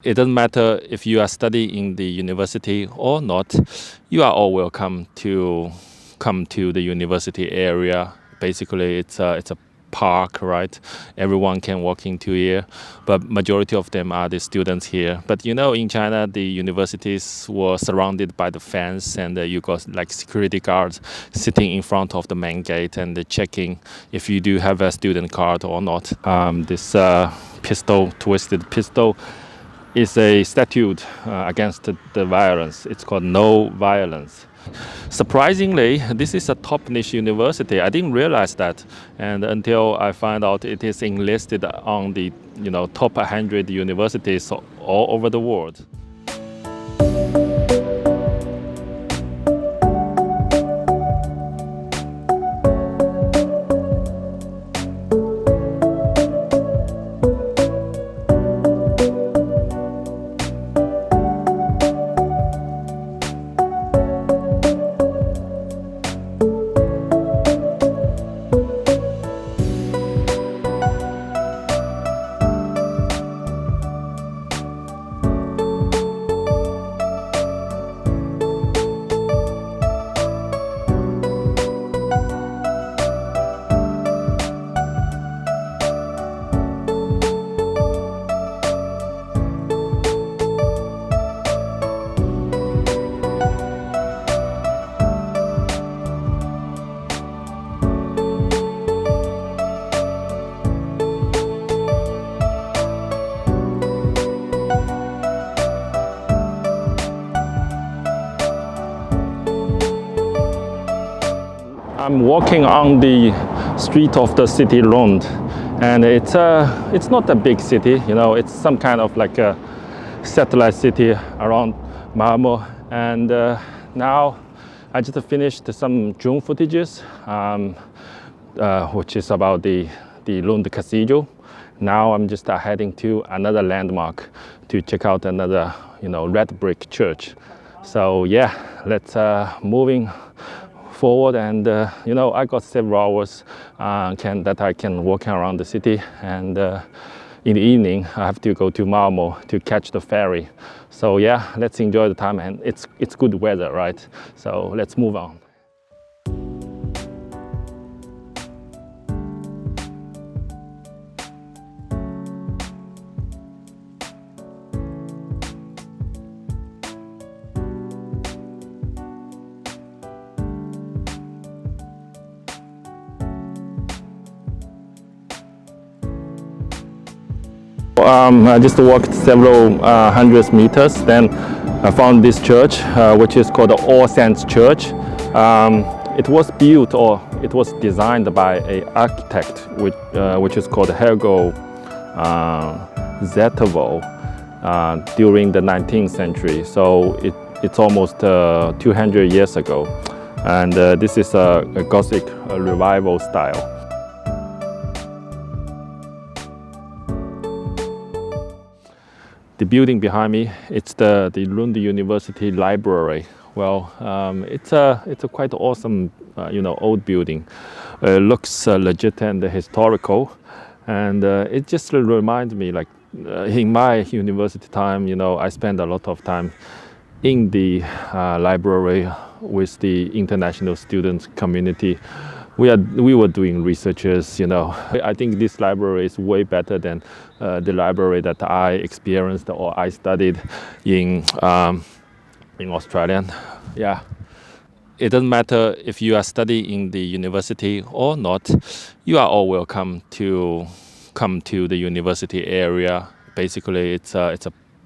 It doesn't matter if you are studying in the university or not. You are all welcome to come to the university area. Basically, it's a park, right? Everyone can walk into here, but majority of them are the students here. But in China, the universities were surrounded by the fence, and you got like security guards sitting in front of the main gate and checking if you do have a student card or not. This twisted pistol is a statute against the violence. It's called no violence. Surprisingly, this is a top niche university. I didn't realize that, and until I find out it is enlisted on the top 100 universities all over the world. I'm walking on the street of the city Lund, and it's not a big city, it's some kind of like a satellite city around Malmo. And now I just finished some drone footages, which is about the Lund Cathedral. Now I'm just heading to another landmark to check out another red brick church. So yeah, let's moving forward, and I got several hours that I can walk around the city, and in the evening I have to go to Malmo to catch the ferry. So yeah, let's enjoy the time, and it's good weather, right? So let's move on. I just walked several hundreds meters. Then I found this church, which is called the All Saints Church. It was built, or it was designed by an architect, which is called Helgo Zettervold, during the 19th century. So it's almost 200 years ago. And this is a Gothic revival style. The building behind me, it's the Lund University library. Well, it's a quite awesome, old building. It looks legit and historical, and it just reminds me, like in my university time, I spent a lot of time in the library with the international students community. We were doing researches, I think this library is way better than the library that I experienced or I studied in Australia. Yeah. It doesn't matter if you are studying in the university or not. You are all welcome to come to the university area. Basically, it's a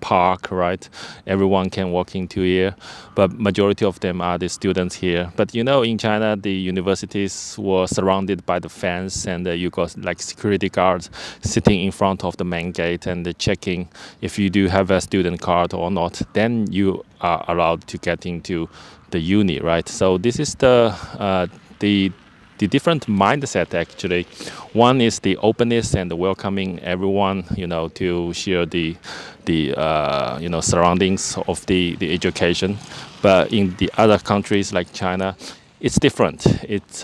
park, right? Everyone can walk into here, but majority of them are the students here. But in China, the universities were surrounded by the fence, and you got like security guards sitting in front of the main gate and checking if you do have a student card or not. Then you are allowed to get into the uni, right? So this is the different mindset actually. One is the openness and welcoming everyone, to share the surroundings of the education. But in the other countries like China, it's different. It's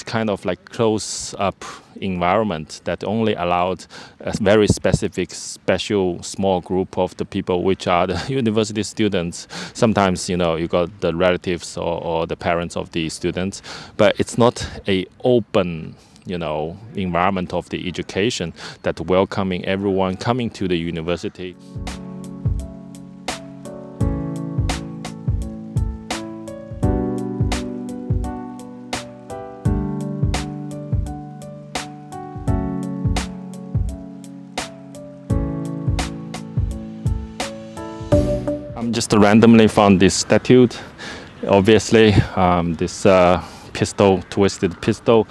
kind of like close up environment that only allowed a very specific, special, small group of the people, which are the university students. Sometimes, you know, you got the relatives or the parents of the students, but it's not a open, you know, environment of the education that welcoming everyone coming to the university. I'm just randomly found this statue. Obviously, this twisted pistol,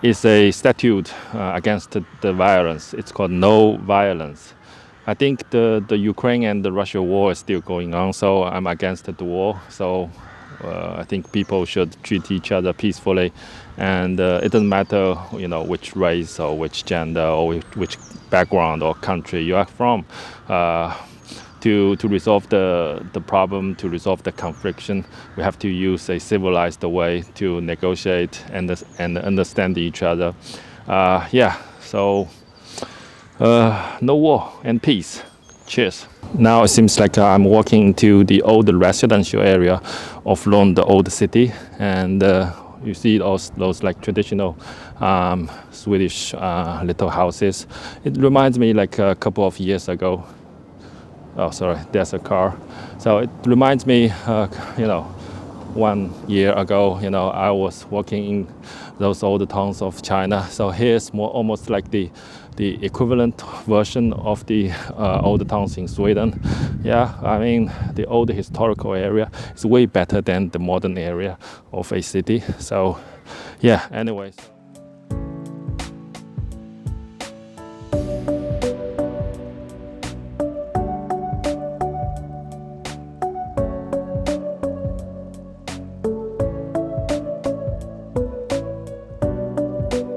is a statue against the violence. It's called No Violence. I think the Ukraine and the Russia war is still going on, so I'm against the war. So I think people should treat each other peacefully, and it doesn't matter, you know, which race or which gender or which background or country you are from. To resolve the problem, to resolve the conflict, we have to use a civilized way to negotiate and understand each other. So no war and peace. Cheers. Now it seems like I'm walking into the old residential area of Lund, the old city, and you see those like traditional Swedish little houses. It reminds me like a couple of years ago. Oh, sorry, there's a car. So it reminds me, you know, 1 year ago, you know, I was walking in those old towns of China. So here's almost like the equivalent version of the old towns in Sweden. Yeah, I mean, the old historical area is way better than the modern area of a city. So, yeah, anyways.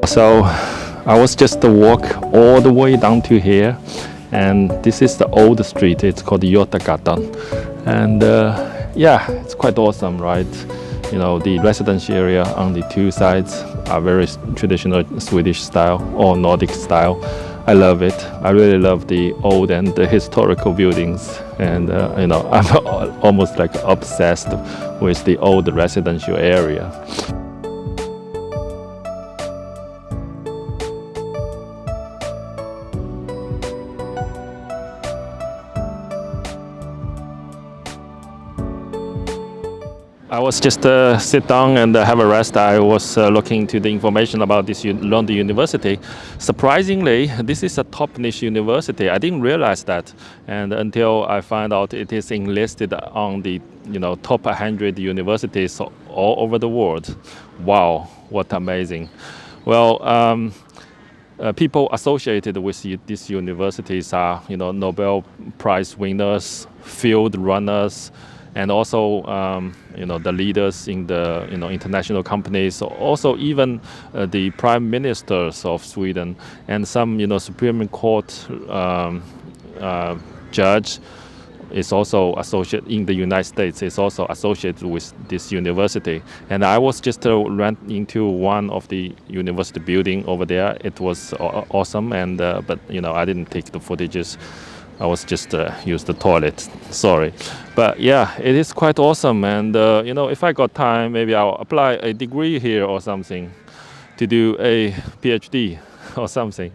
So I was just walk all the way down to here, and this is the old street. It's called Götagatan, and yeah, it's quite awesome, right? You know, the residential area on the two sides are very traditional Swedish style or Nordic style. I love it. I really love the old and the historical buildings, and you know, I'm almost like obsessed with the old residential area. I was just sit down and have a rest. I was looking to the information about this Lund University. Surprisingly, this is a top niche university. I didn't realize that, and until I found out it is enlisted on the top 100 universities all over the world. Wow, what amazing! Well. People associated with these universities are, Nobel Prize winners, field runners, and also, the leaders in the, international companies. Also, even the prime ministers of Sweden and some, Supreme Court judge is also associated in the United States. Is also associated with this university. And I was just ran into one of the university building over there. It was awesome, and but I didn't take the footages. I was just use the toilet. Sorry, but yeah, it is quite awesome. And if I got time, maybe I'll apply a degree here or something to do a PhD or something.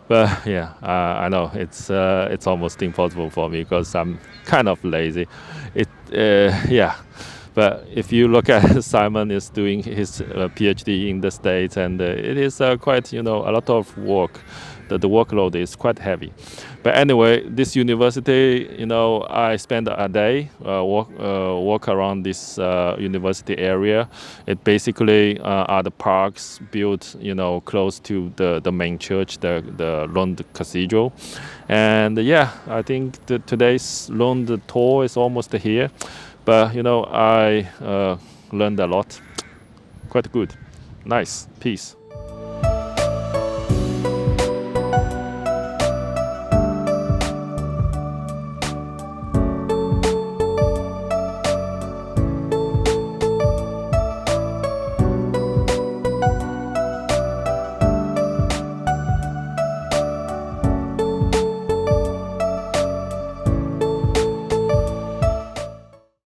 But yeah, I know it's almost impossible for me because I'm kind of lazy. Yeah. But if you look at Simon is doing his PhD in the States, and it is quite a lot of work. The workload is quite heavy. But anyway, this university, I spent a day walk around this university area. It basically are the parks built, close to the main church, the Lund Cathedral. And yeah, I think today's Lund tour is almost here. But I learned a lot. Quite good. Nice. Peace.